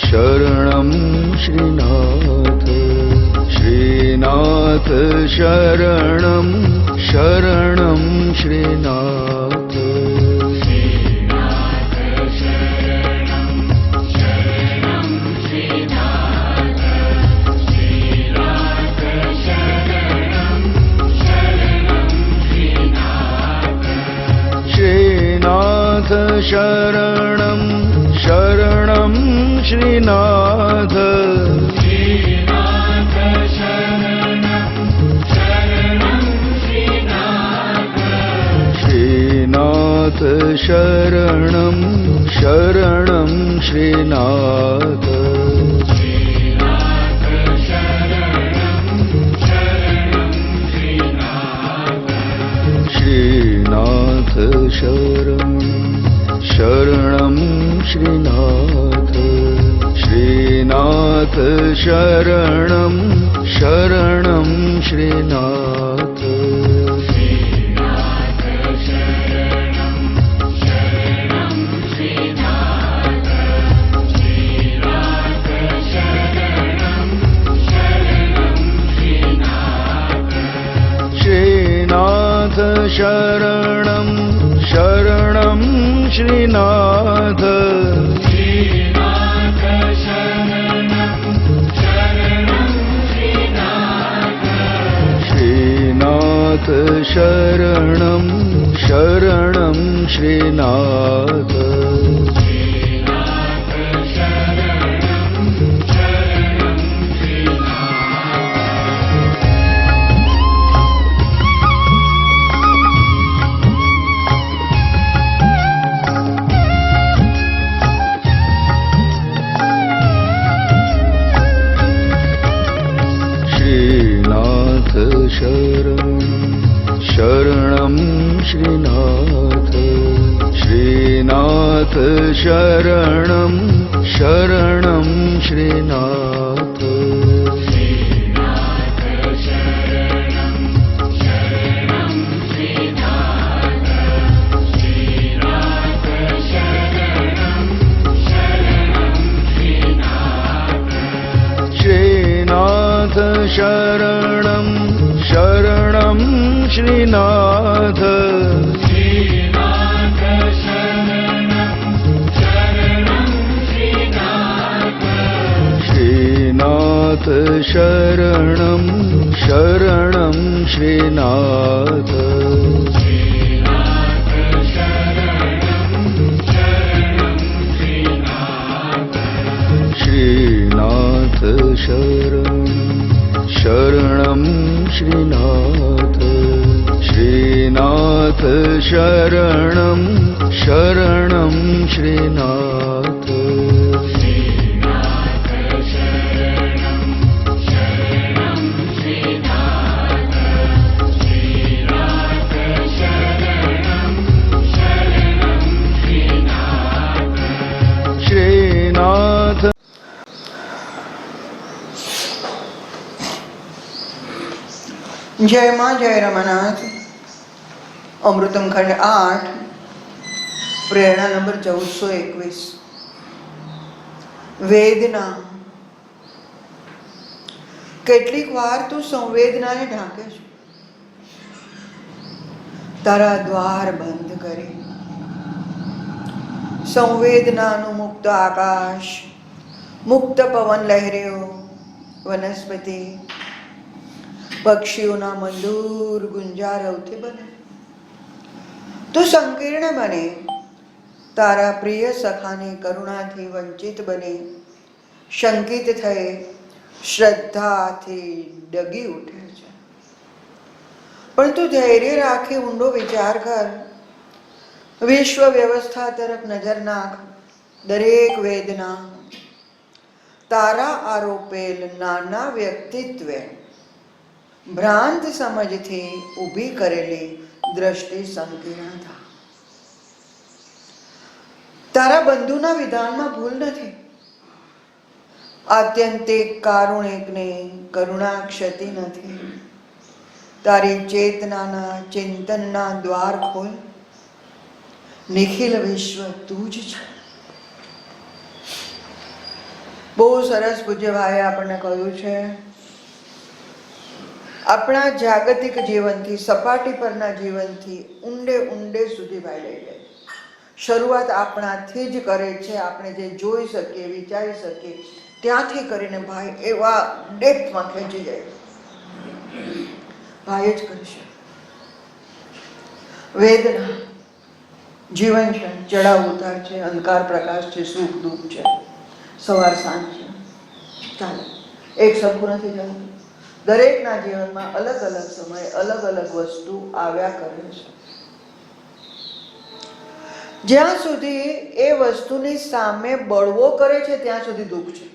शरणं श्रीनाथ श्रीनाथ शरणं शरणं श्रीनाथ श्रीनाथ शरणं शरणं श्रीनाथ श्रीनाथ शरणं शरणं श्रीनाथ श्रीनाथ शरणं शरणं श्रीनाथ श्रीनाथ शरणं शरणं श्रीनाथ श्रीनाथ शरणं शरणं श्रीनाथ श्रीनाथ शरणं शरणं श्रीनाथ शरणं श्रीनाथ श्रीनाथ शरणं शरणं श्रीनाथ श्रीनाथ शरणं शरणं श्रीनाथ श्रीनाथ शरणं शरणं श्रीनाथ श्रीनाथ शरणं शरणं श्रीनाथ श्रीनाथ शरणं शरणं श्रीनाथ श्रीनाथ जय माँ जय रमानाथ। अमृतम खंड 8 प्रेरणा नंबर 1421। વેદના। કેટલીક વાર તું સંવેદનાને ઢાંકે છે, તારા દ્વાર બંધ કરી સંવેદનાનું મુક્ત આકાશ, મુક્ત પવન લહેર્યો, વનસ્પતિ પક્ષીઓના મંદૂર ગુંજારવથી બને, તું સંકીર્ણ બને, તારા પ્રિય સખાની કરુણાથી વંચિત બની શંકિત થઈ શ્રદ્ધાથી ડગી ઉઠે છે। પણ તું ધૈર્ય રાખી ઊંડો વિચાર કર, વિશ્વ વ્યવસ્થા તરફ નજર નાખ। દરેક વેદના તારા આરોપેલ નાના વ્યક્તિત્વે ભ્રાંત સમજથી ઊભી કરેલી દ્રષ્ટિ સંકીર્ણ થા। તારા બંધુના વિધાનમાં ભૂલ નથી, આત્યંતિક કારુણિકને કરુણા ક્ષતિ નથી। તારી ચેતનાના ચિંતનના દ્વાર ખોલ, નિખિલ વિશ્વ તું જ છે। બહુ સરસ પૂજ્ય ભાઈએ આપણને કહ્યું છે, આપણા જાગતિક જીવનથી, સપાટી પરના જીવનથી ઊંડે ઊંડે સુધી ભાઈ લઈ જાય. શરૂઆત આપણાથી જ કરે છે. આપણે જે જોઈ શકીએ, વિચારી શકીએ ત્યાંથી કરીને ભાઈ એવા ડેપ્થમાં ખેંચી જાય. ભાઈ જ કરી શકે. વેદના જીવન છે, ચડાવ ઉતાર છે, અંધકાર પ્રકાશ છે, સુખ દુઃખ છે, સવાર સાંજ છે. ચાલે, એક સરખું નથી ચાલતું. દરેકના જીવનમાં અલગ અલગ સમયે અલગ અલગ વસ્તુ આવ્યા કરે છે. જ્યાં સુધી એ વસ્તુની સામે બળવો કરે છે ત્યાં સુધી દુઃખ છે.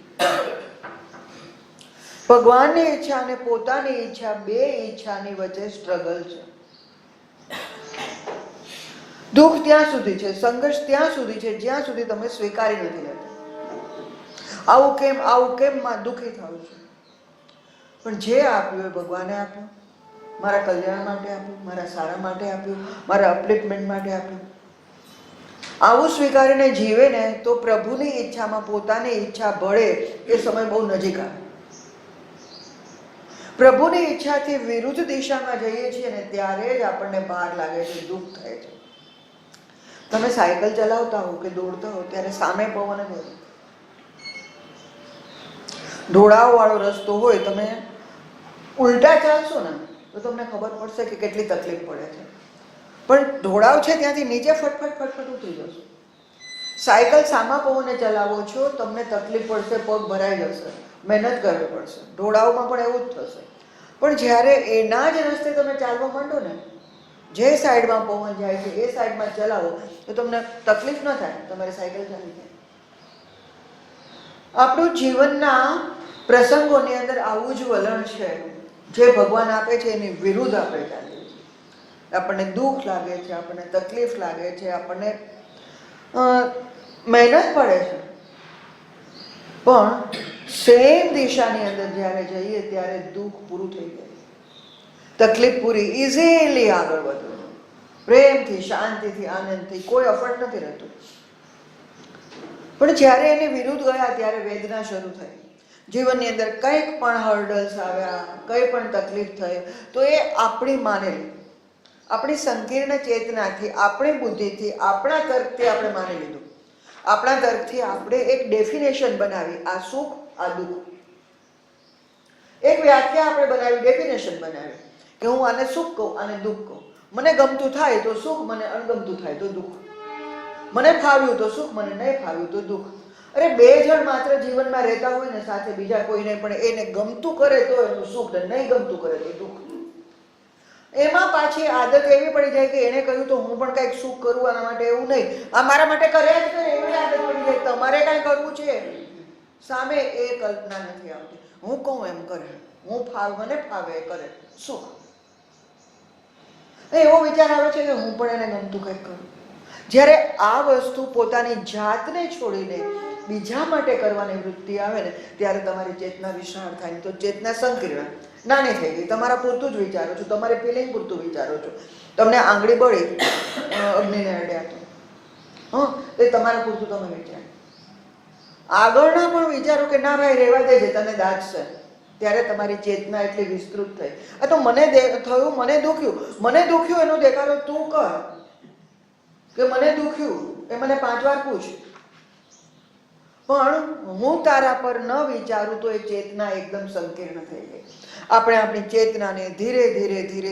ભગવાનની ઈચ્છા અને પોતાની ઈચ્છા, બે ઈચ્છાની વચ્ચે સ્ટ્રગલ છે. દુઃખ ત્યાં સુધી છે, સંઘર્ષ ત્યાં સુધી છે જ્યાં સુધી તમે સ્વીકારી નથી લેતા. આવું કેમ માં દુઃખી થાવ છો. પણ જે આપ્યું એ ભગવાને આપ્યું, મારા કલ્યાણ માટે આપ્યું, મારા સારા માટે આપ્યું, મારા અપલિફમેન્ટ માટે આપ્યું. આવું સ્વીકારીને જીવે ને તો પ્રભુની ઈચ્છામાં પોતાની ઈચ્છા ભળે એ સમય બહુ નજીક આવે. પ્રભુની ઈચ્છાથી વિરુદ્ધ દિશામાં જઈએ છીએ ને ત્યારે જ આપણને ભાર લાગે છે, દુઃખ થાય છે. તમે સાયકલ ચલાવતા હો કે દોડતા હો ત્યારે સામે પવન જ હોય. ઢોળાવ વાળો રસ્તો હોય, તમે ઉલટા ચાલશો ને તો તમને ખબર પડશે કે કેટલી તકલીફ પડે છે. પણ ઢોળાવ છે ત્યાંથી નીચે ફટફટ ઉતરી જશો. સાયકલ સામા પવને ચલાવો છો, તમને તકલીફ પડશે, પગ ભરાઈ જશે, મહેનત કરવી પડશે. ઢોળાવમાં પણ એવું જ થશે. પણ જ્યારે એના જ રસ્તે તમે ચાલવા માંડો ને, જે સાઈડમાં પવન જાય છે એ સાઈડમાં ચલાવો તો તમને તકલીફ ન થાય, તમારી સાયકલ ચાલી જાય. આપણું જીવનના પ્રસંગોની અંદર આવું જ વલણ છે. જે ભગવાન આપે છે એની વિરુદ્ધ આપણે ચાલીએ છીએ. આપણને દુઃખ લાગે છે, આપણને તકલીફ લાગે છે, આપણને મહેનત પડે છે, પણ સેમ દિશાની અંદર જ્યારે જઈએ ત્યારે દુઃખ પૂરું થઈ જાય, તકલીફ પૂરી, ઇઝીલી આગળ વધવું, પ્રેમથી, શાંતિથી, આનંદથી, કોઈ અફડ નથી રહેતું. પણ જ્યારે એની વિરુદ્ધ ગયા ત્યારે વેદના શરૂ થઈ. જીવનની અંદર કંઈક પણ હર્ડલ્સ આવ્યા, કંઈ પણ તકલીફ થઈ તો એ આપણી માનેલી, આપણી સંકીર્ણ ચેતનાથી, આપણી બુદ્ધિથી, આપણા તર્કથી આપણે માની લીધું. આપણા તર્કથી આપણે એક ડેફિનેશન બનાવી, આ સુખ, આ દુઃખ. એક વ્યાખ્યા આપણે બનાવી, ડેફિનેશન બનાવી કે હું આને સુખ કહું, આને દુઃખ કહું. મને ગમતું થાય તો સુખ, મને અણગમતું થાય તો દુઃખ. મને ફાવ્યું તો સુખ, મને નહીં ફાવ્યું તો દુઃખ. અરે બે જણ માત્ર જીવનમાં રહેતા હોય ને સાથે, બીજા કોઈને પણ એને ગમતું કરે તો એનું સુખ, ને નહીં ગમતું કરે તો દુઃખ. એમાં પાછી આદત એવી પડી જાય કે એને કહ્યું તો હું પણ કંઈક સુખ કરું આના માટે, એવું નહીં, આ મારા માટે કર્યા જ કરે, એવી આદત પડી જાય. તમારે કાંઈ કરવું છે સામે એ કલ્પના નથી આવતી. હું કહું એમ કરે, મને ફાવે એ કરે, સુખ. એવો વિચાર આવે છે કે હું પણ એને ગમતું કંઈક કરું. જ્યારે આ વસ્તુ પોતાની જાતને છોડીને બીજા માટે કરવાની વૃત્તિ આવે ને ત્યારે તમારી ચેતના વિશાળ થાય. તો ચેતના સંકીર્ણ, નાની થઈ ગઈ. તમારા પૂરતું જ વિચારો છો, તમારી ફિલિંગ પૂરતું વિચારો છો. તમને આંગળી બળી, અગ્નિને અડ્યા તો એ તમારા પૂરતું તમે વિચારો. આગળના પણ વિચારો કે ના ભાઈ રહેવા દેજે, તને દાજશે. ત્યારે તમારી ચેતના એટલી વિસ્તૃત થઈ. આ તો મને થયું, મને દુખ્યું એનો દેખાડો તું કર કે મને દુખ્યું એ મને 5 વાર પૂછ. પણ હું તારા પર ન વિચારું તો એ ચેતના એકદમ સંકીર્ણ થઈ ગઈ. આપણે આપણી ચેતનાને ધીરે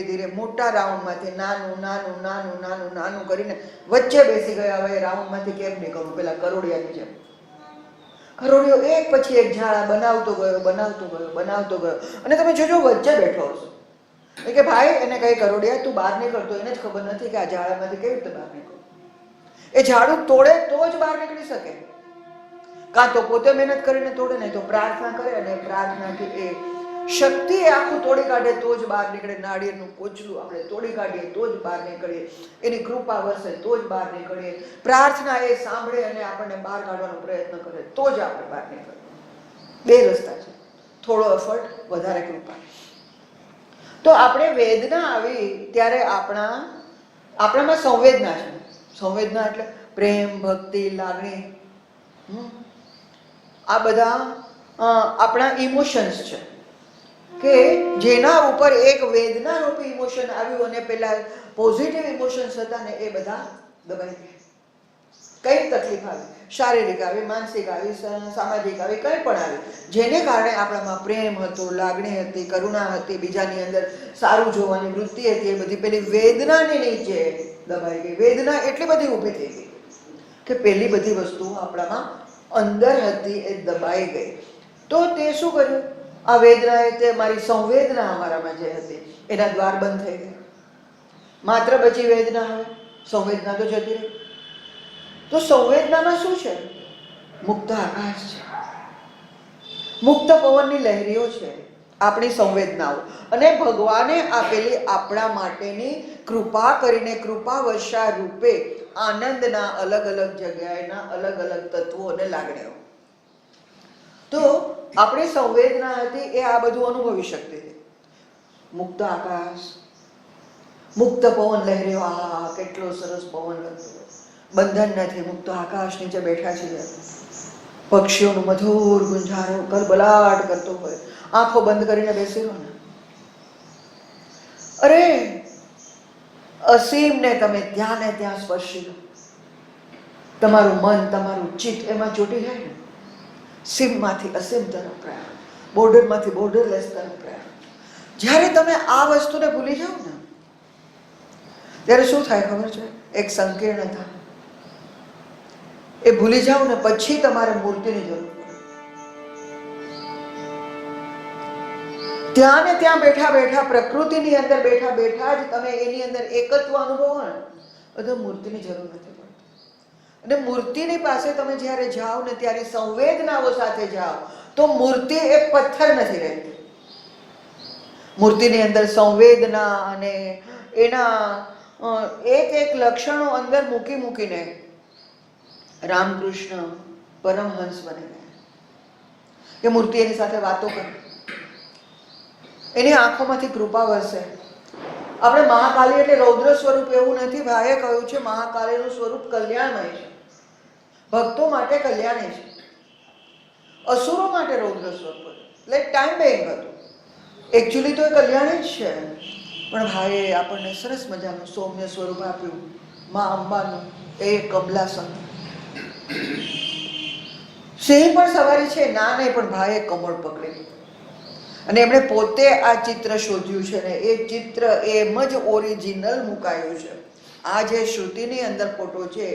ધીરે મોટા રાઉન્ડમાંથી નાનું કરીને વચ્ચે બેસી ગયા. હવે રાઉન્ડમાંથી કેમ નીકળવું? પેલા કરોડિયાની જેમ કરોડિયો એક પછી એક ઝાડા બનાવતો ગયો અને તમે જોજો વચ્ચે બેઠો હશો કે ભાઈ એને કઈ કરોડિયા તું બહાર નીકળતો, એને જ ખબર નથી કે આ ઝાડામાંથી કેવી રીતે બહાર નીકળવું. એ ઝાડુ તોડે તો જ બહાર નીકળી શકે. કાં તો પોતે મહેનત કરીને તોડે, નહીં તો પ્રાર્થના કરે, અને પ્રાર્થનાથી એ શક્તિ આખું તોડી કાઢે તો જ બહાર નીકળે. નાળિયેરનું કોચલું આપણે તોડી કાઢીએ તો જ બહાર નીકળીએ. એની કૃપા વરસે તો જ બહાર નીકળીએ. પ્રાર્થના એ સાંભળે અને આપણને બહાર કાઢવાનો પ્રયત્ન કરે તો જ આપણે બહાર નીકળીએ. 2 રસ્તા છે, થોડો એફર્ટ, વધારે કૃપા. તો આપણે વેદના આવી ત્યારે આપણામાં સંવેદના છે. સંવેદના એટલે પ્રેમ, ભક્તિ, લાગણી, આ બધા આપણા ઇમોશન્સ છે કે જેના ઉપર એક વેદના રૂપી ઇમોશન આવ્યું અને પેલા પોઝિટિવ ઇમોશન્સ હતા ને એ બધા દબાઈ ગયા. કઈ તકલીફ આવી, શારીરિક આવી, માનસિક આવી, સામાજિક આવી, કંઈ પણ આવી, જેને કારણે આપણામાં પ્રેમ હતો, લાગણી હતી, કરુણા હતી, બીજાની અંદર સારું જોવાની વૃત્તિ હતી, એ બધી પેલી વેદનાની નીચે દબાઈ ગઈ. વેદના એટલી બધી ઊભી થઈ ગઈ કે પેલી બધી વસ્તુઓ આપણામાં અંદર હતી એ દબાઈ ગઈ. તો તે શું કર્યું? આ વેદનાએ તે મારી સંવેદના અમારામાં જે હતી એના દ્વાર બંધ થઈ ગયા. માત્ર બચી વેદના, હવે સંવેદના તો જતી રહી. તો સંવેદનામાં શું છે? મુક્ત આકાશ છે, મુક્ત પવનની લહેરીઓ છે આપણી સંવેદનાઓ. અને ભગવાને આપેલી આપણા માટેની કૃપા કરીને કૃપા વર્ષા રૂપે આનંદના અલગ અલગ જગ્યાએના અલગ અલગ તત્વો અને લાગણીઓ. તો આપણી સંવેદના હતી એ આ બધું અનુભવી શકતી હતી. મુક્ત આકાશ, મુક્ત પવન લહેરીઓ, આ કેટલો સરસ પવન હતો, બંધન નથી, મુક્ત આકાશ નીચે બેઠા છીએ, પક્ષીઓનું મધુર ગુંજારો કલબલાટ કરતો હોય, આંખો બંધ કરીને બેસી રહો ને, અરે અસીમને તમે ત્યાં ને ત્યાં સ્પર્શી લો, તમારું મન, તમારું ચિત્ત એમાં ચોટી જાય ને. સીમમાંથી અસીમ તરફ પ્રયાણ, બોર્ડરમાંથી બોર્ડરલેસ તરફ પ્રયાણ. જ્યારે તમે આ વસ્તુને ભૂલી જાઓ ને ત્યારે શું થાય ખબર છે? એક સંકીર્ણતા. એ ભૂલી જાઓ ને પછી તમારે મૂર્તિની જરૂર પડે. ત્યાં ને ત્યાં બેઠા બેઠા, પ્રકૃતિની અંદર બેઠા બેઠા જ તમે એની અંદર એકત્વ અનુભવો ને, બધું મૂર્તિની જરૂર નથી પડતી. અને મૂર્તિની પાસે તમે જ્યારે જાઓ ને ત્યારે સંવેદનાઓ સાથે જાઓ તો મૂર્તિ એ પથ્થર નથી રહેતી. મૂર્તિની અંદર સંવેદના અને એના એક એક લક્ષણો અંદર મૂકી મૂકીને રામકૃષ્ણ પરમહંસ બની ગયા કે મૂર્તિ એની સાથે વાતો કરે, એની આંખોમાંથી કૃપા વરસે. આપણે મહાકાલી એટલે રૌદ્ર સ્વરૂપ એવું નથી. ભાઈએ કહ્યું છે મહાકાલીનું સ્વરૂપ કલ્યાણમય છે, ભક્તો માટે કલ્યાણી છે, અસુરો માટે રૌદ્ર સ્વરૂપ હતું. એટલે ટાઈમ બેંગ હતું. એકચ્યુઅલી તો એ કલ્યાણી જ છે, પણ ભાઈએ આપણને સરસ મજાનું સૌમ્ય સ્વરૂપ આપ્યું. મા અંબાનું એ કમલાસન. સિંહ પણ સવારી છે, ના નહીં, પણ ભાઈએ કમળ પકડી અને એમણે પોતે આ ચિત્ર શોધ્યું છે ને એ ચિત્ર એમ જ ઓરિજિનલ મુકાયું છે. આ જે શ્રુતિની અંદર ફોટો છે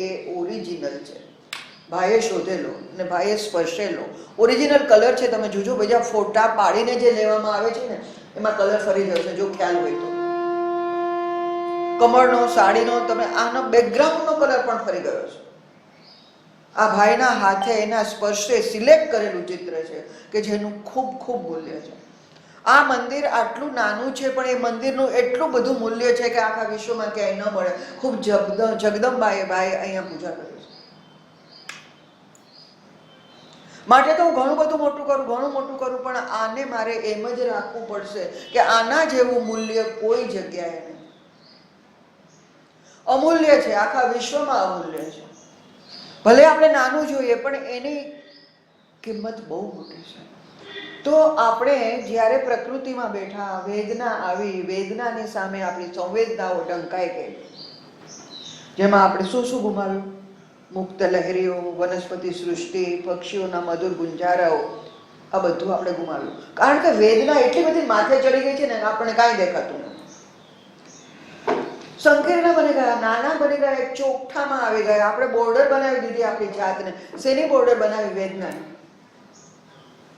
એ ઓરિજિનલ છે, ભાઈએ શોધેલો અને ભાઈએ સ્પર્શેલો ઓરિજિનલ કલર છે. તમે જોજો બીજા ફોટા પાડીને જે લેવામાં આવે છે ને એમાં કલર ફરી જશે, જો ખ્યાલ હોય તો. કમળનો, સાડીનો, તમે આનો બેકગ્રાઉન્ડનો કલર પણ ફરી ગયો છે. આ ભાઈના હાથે એના સ્પર્શે સિલેક્ટ કરેલું ચિત્ર છે કે જેનું ખૂબ ખૂબ મૂલ્ય છે. આ મંદિર આટલું નાનું છે પણ એ મંદિરનું એટલું બધું મૂલ્ય છે કે આખા વિશ્વમાં ક્યાંય ન મળે. ખૂબ જગદંબાએ ભાઈ અહીંયા પૂજા કરી છે. માટે તો હું ઘણું બધું મોટું કરું, ઘણું મોટું કરું, પણ આને મારે એમ જ રાખવું પડશે કે આના જેવું મૂલ્ય કોઈ જગ્યાએ નહીં. અમૂલ્ય છે, આખા વિશ્વમાં અમૂલ્ય છે. ભલે આપણે નાનું જોઈએ પણ એની કિંમત બહુ મોટી છે. તો આપણે જ્યારે પ્રકૃતિમાં બેઠા, વેદના આવી, વેદનાની સામે આપણી સંવેદનાઓ ઢંકાઈ ગઈ, જેમાં આપણે શું શું ગુમાવ્યું? મુક્ત લહેરીઓ, વનસ્પતિ સૃષ્ટિ, પક્ષીઓના મધુર ગુંજારાઓ, આ બધું આપણે ગુમાવ્યું. કારણ કે વેદના એટલી બધી માથે ચડી ગઈ છે ને આપણને કાંઈ દેખાતું નથી. સંકીર્ણ બની ગયા, નાના બની ગયા, એક ચોકઠામાં આવી ગયા. આપણે બોર્ડર બનાવી દીધી આપણી જાતને. શેની બોર્ડર બનાવી? વેદનાની.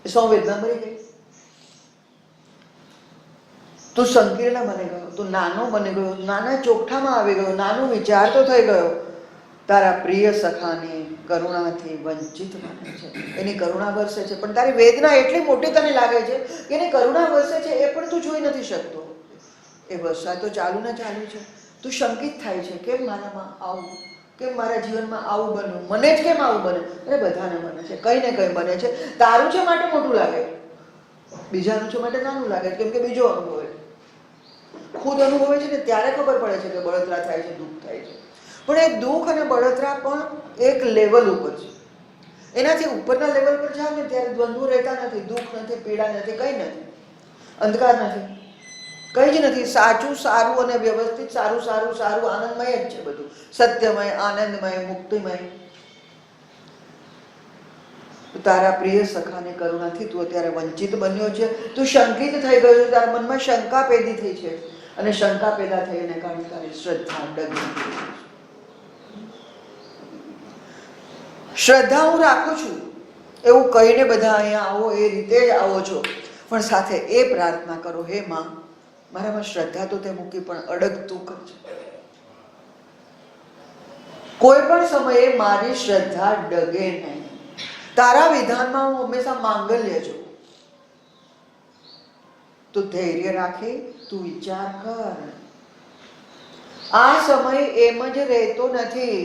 સંવેદના મરી ગઈ. તું સંકીર્ણ બની ગયો, તું નાનો બની ગયો, નાના ચોકઠામાં આવી ગયો, નાનો વિચાર તો થઈ ગયો. તારા પ્રિય સખાની કરુણાથી વંચિત બને છે, એની કરુણા વરસે છે, પણ તારી વેદના એટલી મોટી તને લાગે છે કે એની કરુણા વરસે છે એ પણ તું જોઈ નથી શકતો. એ વર્ષા તો ચાલુ ને ચાલુ છે. તું શંકિત થાય છે, કેમ મારામાં આવું, કેમ મારા જીવનમાં આવું બન્યું, મને જ કેમ આવું બને? અરે બધાને બને છે, કંઈ ને કંઈ બને છે. તારું છે માટે મોટું લાગે, બીજાનું છે માટે નાનું લાગે, કેમ કે બીજો અનુભવે. ખુદ અનુભવે છે ને ત્યારે ખબર પડે છે કે બળતરા થાય છે, દુઃખ થાય છે. પણ એ દુઃખ અને બળતરા પણ એક લેવલ ઉપર છે. એનાથી ઉપરના લેવલ પર જાઓ ને ત્યારે દ્વંદ્વો રહેતા નથી, દુઃખ નથી, પીડા નથી, કંઈ નથી, અંધકાર નથી, કંઈ જ નથી. સાચું, સારું અને વ્યવસ્થિત, સારું સારું સારું આનંદમય જ છે બધું, સત્યમય, આનંદમય, મુક્તિમય. તારા પ્રિય સખાને કરુણાથી તું અત્યારે વંચિત બન્યો છે, તું શંકિત થઈ ગયો છે, તારા મનમાં શંકા પેદી થઈ છે, અને શંકા પેદા થઈ એને કારણે તારી શ્રદ્ધા ડગી. શ્રદ્ધા હું રાખું છું એવું કહીને બધા અહીંયા આવો એ રીતે જ આવો છો, પણ સાથે એ પ્રાર્થના કરો, હે માં મારામાં શ્રદ્ધા તો તે મૂકી પણ અડગતું કરજે. કોઈ પણ સમયે મારી શ્રદ્ધા ડગે નહીં. તારા વિધાનમાં હું હંમેશા માંગલ્ય છું. તું ધૈર્ય રાખી, તું વિચાર કર. આ સમય એમ જ રહેતો નથી.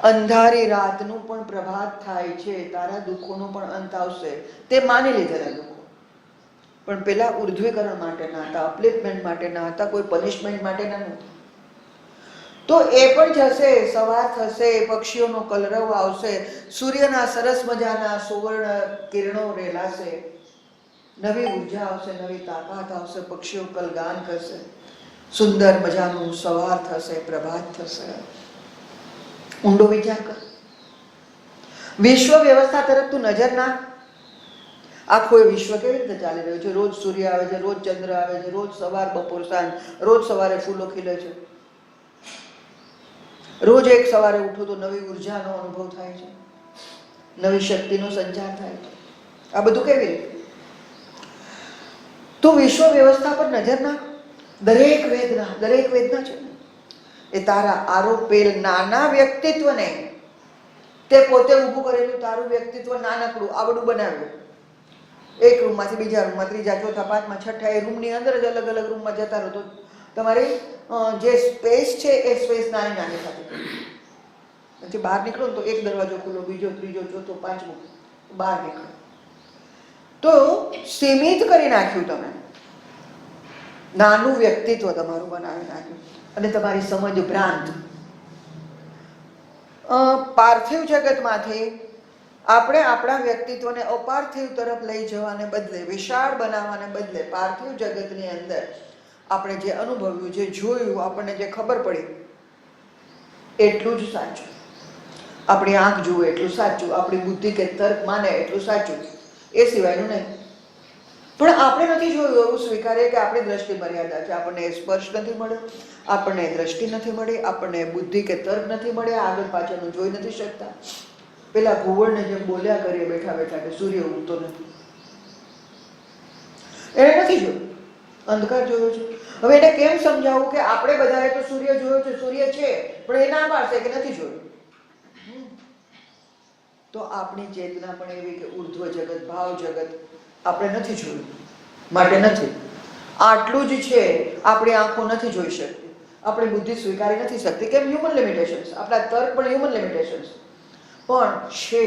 અંધારી રાતનું પણ પ્રભાત થાય છે, તારા દુઃખોનો પણ અંત આવશે. તે માની લીધેલા દુઃખો પણ પેલા ઉર્ધ્વીકરણ માટેના હતા, અપલિફમેન્ટ માટેના હતા, કોઈ પનિશમેન્ટ માટેના નહોતા. તો એ પણ જશે, સવાર થશે, પક્ષીઓનો કલરવ આવશે, સૂર્યના સરસ મજાના સુવર્ણ કિરણો રેલાશે, નવી ઉર્જા આવશે, નવી તાકાત આવશે, પક્ષીઓ કલગાન કરશે, સુંદર મજાનું સવાર થશે, પ્રભાત થશે. ઊંડો વિચાર કર. વિશ્વ વ્યવસ્થા તરફ તું નજર નાખ. આખું વિશ્વ કેવી રીતે ચાલી રહ્યું છે? રોજ સૂર્ય આવે છે, રોજ ચંદ્ર આવે છે, રોજ સવાર બપોર સાંજ, રોજ સવારે ફૂલો ખીલે છે, રોજ એક સવારે ઉઠો તો નવી ઉર્જાનો અનુભવ થાય છે, નવી શક્તિનો સંચાર થાય છે. આ બધું કેવી રીતે? તો વિશ્વ વ્યવસ્થા પર નજર નાખ. દરેક વેદના છે એ તારા આરોપેલ નાના વ્યક્તિત્વને, તે પોતે ઊભું કરેલું તારું વ્યક્તિત્વ નાનકડું આવડું બનાવ્યું. એક રૂમમાંથી બીજા રૂમમાં, ત્રીજા, ચોથા, પાંચમા, છઠ્ઠા, એ રૂમની અંદર જ અલગ અલગ રૂમમાં જતા રહો તો તમારી જે સ્પેસ છે એ સ્પેસ નાની નાની થતી. પછી બહાર નીકળો ને તો એક દરવાજો ખુલ્લો, બીજો, ત્રીજો, ચોથો, પાંચમો, બહાર નીકળો. તો સીમિત કરી નાખ્યું તમે, નાનું વ્યક્તિત્વ તમારું બનાવી નાખ્યું. અને તમારી સમજ ભ્રાંત. પાર્થિવ જગતમાંથી આપણે આપણા વ્યક્તિત્વને અપાર્થિવ તરફ લઈ જવાને બદલે, વિશાળ બનાવવાને બદલે, પાર્થિવ જગતની અંદર આપણે જે અનુભવ્યું, જે જોયું, આપણને જે ખબર પડી એટલું જ સાચું. આપણી આંખ જુએ એટલું સાચું, આપણી બુદ્ધિ કે તર્ક માને એટલું સાચું, એ સિવાયનું નહીં. પણ આપણે નથી જોયું એવું સ્વીકારીએ કે આપણી દ્રષ્ટિ મર્યાદા છે. આપણને સ્પર્શ નથી મળ્યો, આપણને દ્રષ્ટિ નથી મળી, આપણને બુદ્ધિ કે તર્ક નથી મળ્યા, આગળ પાછળનું જોઈ નથી શકતા. પેલા ઘુવડને જેમ બોલ્યા કરીએ બેઠા બેઠા કે સૂર્ય ઉગતો નથી, એને નથી જોયું, અંધકાર જોયો છે. હવે એને કેમ સમજાવું કે આપણે બધાએ તો સૂર્ય જોયો છે, સૂર્ય છે, પણ એ ના પાડશે કે નથી જોયું. તો આપણી ચેતના પણ એવી કે ઉર્ધ્વ જગત, ભાવ જગત આપણે નથી જોયું, માટે નથી. આટલું જ છે. આપણી આંખો નથી જોઈ શકતી, આપણી બુદ્ધિ સ્વીકારી નથી શકતી. કેમ? Human limitations. આપણા તર્ક પણ હ્યુમન લિમિટેશન્સ. પણ છે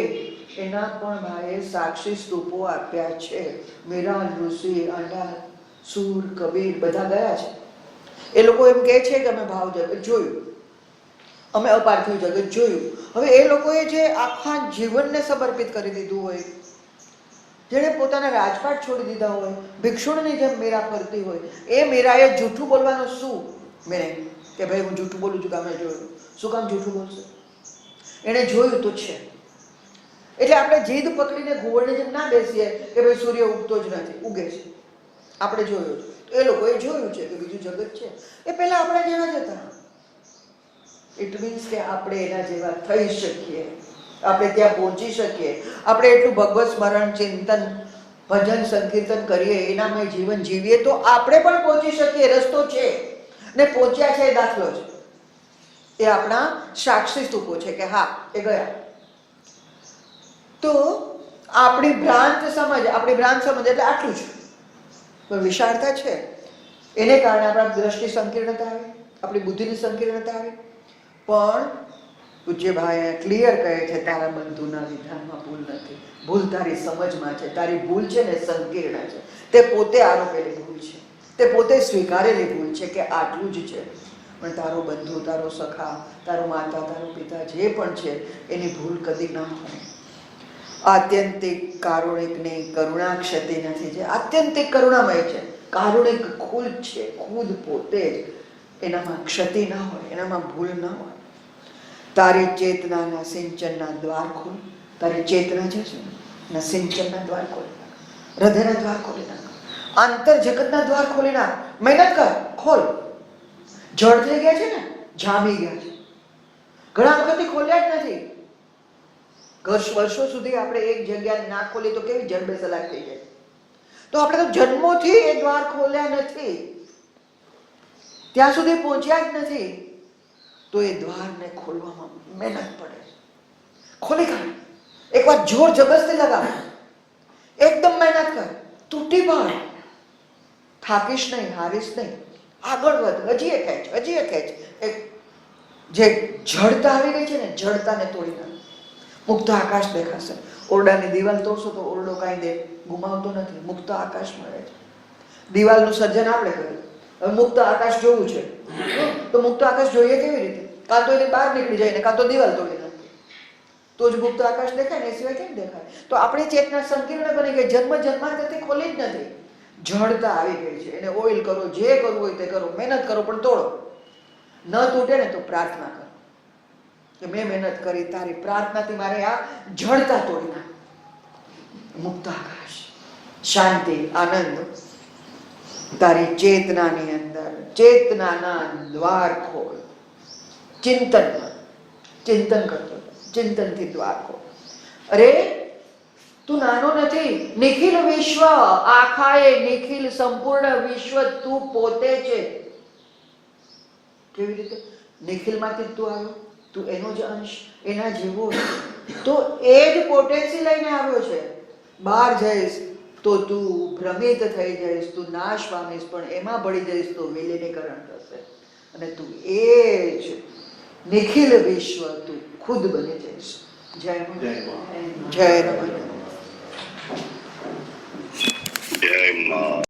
એના પણ ભાઈએ સાક્ષી સ્તૂપો આપ્યા છે. મીરા, ઋષિ, આંડા, સૂર, કબીર બધા ગયા છે. એ લોકો એમ કહે છે કે અમે ભાવ જગત જોયું, અમે અપાર્થિવ જગત જોયું. હવે એ લોકોએ જે આખા જીવનને સમર્પિત કરી દીધું હોય, જેણે પોતાના રાજપાટ છોડી દીધા હોય, ભિક્ષુણની જેમ મીરા ફરતી હોય, એ મીરાએ જૂઠું બોલવાનું શું મેળે કે ભાઈ હું જૂઠું બોલું છું કે અમે જોયું? શું કામ જૂઠું બોલશે? એણે જોયું તો છે. એટલે આપણે જીદ પકડીને ઘુવડની જેમ ના બેસીએ કે ભાઈ સૂર્ય ઉગતો જ નથી, ઉગે છે, આપણે જોયું. એ લોકોએ જોયું છે કે બીજું જગત છે. એ પહેલા આપણા જેવા જ હતા. ઇટ મીન્સ કે આપણે એના જેવા થઈ શકીએ, આપણે ત્યાં પહોંચી શકીએ. આપણે એટલું ભગવત સ્મરણ, ચિંતન, ભજન, સંકીર્તન કરીએ, એનામય જીવન જીવીએ તો આપણે પણ પહોંચી શકીએ. રસ્તો છે ને પહોંચ્યા છે એ દાખલો છે. એ આપણા સાક્ષી સ્તૂપો છે કે હા એ ગયા. તો આપણી ભ્રાંત સમજ એટલે આટલું જ. પણ વિશાળતા છે, એને કારણે આપણા દ્રષ્ટિ સંકીર્ણતા આવે, આપણી બુદ્ધિની સંકીર્ણતા આવે. પણ પૂજ્યભાઈ ક્લિયર કહે છે તારા બંધુના વિધાનમાં ભૂલ નથી, ભૂલ તારી સમજમાં છે. તારી ભૂલ છે ને સંકીર્ણ છે, તે પોતે આરોપેલી ભૂલ છે, તે પોતે સ્વીકારેલી ભૂલ છે કે આટલું જ છે. પણ તારો બંધુ, તારો સખા, તારો માતા, તારો પિતા જે પણ છે એની ભૂલ કદી ના હોય. આત્યંતિક કારુણિકની કરુણા ક્ષતિ નથી. જે આત્યંતિક કરુણામય છે, કારુણિક ખુદ છે, ખુદ પોતે જ, એનામાં ક્ષતિ ના હોય, એનામાં ભૂલ ના હોય. તારી ચેતનાના સિંચનના દ્વાર ખોલ. તારી ચેતના જે છે એના સિંચનના દ્વાર ખોલી નાખ, હૃદયના દ્વાર ખોલી નાખ, આંતર જગતના દ્વાર ખોલી નાખ. મહેનત કર, ખોલ. જડ થઈ ગયા છે ને, જામી ગયા છે, ઘણા વખતથી ખોલ્યા જ નથી. વર્ષો સુધી આપણે એક જગ્યાએ ના ખોલીએ તો કેવી જડબે સલાક થઈ જાય. તો આપણે તો જન્મોથી એ દ્વાર ખોલ્યા નથી, ત્યાં સુધી પહોંચ્યા જ નથી. તો એ દ્વારને ખોલવામાં મહેનત પડે. ખોલી કાઢ, એકવાર જોર જબરદસ્તી લગાવ, એકદમ મહેનત કર, તૂટી પડ, થાકીશ નહીં, હારીશ નહીં, આગળ વધ, હજી એ ખેંચ, હજી એ ખેંચ. જે જડતા આવી ગઈ છે ને, જડતાને તોડી નાખ. મુક્ત આકાશ દેખાશે. ઓરડાની દિવાલ તોડશો તો ઓરડો કાંઈ ગુમાવતો નથી, મુક્ત આકાશ મળે છે. દિવાલનું સર્જન આપણે કર્યું, હવે મુક્ત આકાશ જોવું છે તો મુક્ત આકાશ જોઈએ કેવી રીતે? કાં તો એને બહાર નીકળી જાય ને કાં તો દિવાલ તોડી નાખે, તો જ મુક્ત આકાશ દેખાય ને, એ સિવાય કેમ દેખાય? તો આપણી ચેતના સંકીર્ણ બની ગઈ, જન્મ જન્માંતરથી ખોલી જ નથી. જડતા આવી ગઈ છે. એને ઓઇલ કરો, જે કરવું હોય તે કરો, મહેનત કરો, પણ તોડો. ન તૂટે ને તો પ્રાર્થના કરો કે મેં મહેનત કરી, તારી પ્રાર્થનાથી મારે આ જડતા તોડી નાખ. મુક્ત આકાશ, શાંતિ, આનંદ. તારી ચેતનાની અંદર ચેતનાના દ્વાર ખોલ. ચિંતન કરતો, ચિંતનથી દ્વાર ખોલ. અરે તું નાનો નથી. નિખિલ વિશ્વ, આખાએ નિખિલ સંપૂર્ણ વિશ્વ તું પોતે છે. કેવી રીતે? નિખિલમાંથી તું આવ્યો, તું એનો જ અંશ, એના જેવો. તો એ જ પોટેન્સી લઈને આવ્યો છે. બહાર જઈશ તો તું ભ્રમિત થઈ જઈશ, તું નાશ પામીશ, પણ એમાં પડી જઈશ તો વિલીનીકરણ થશે અને તું એ જ નિખિલ વિશ્વ તું ખુદ બની જઈશ. જય રમણ, જય રમણ. જય મા.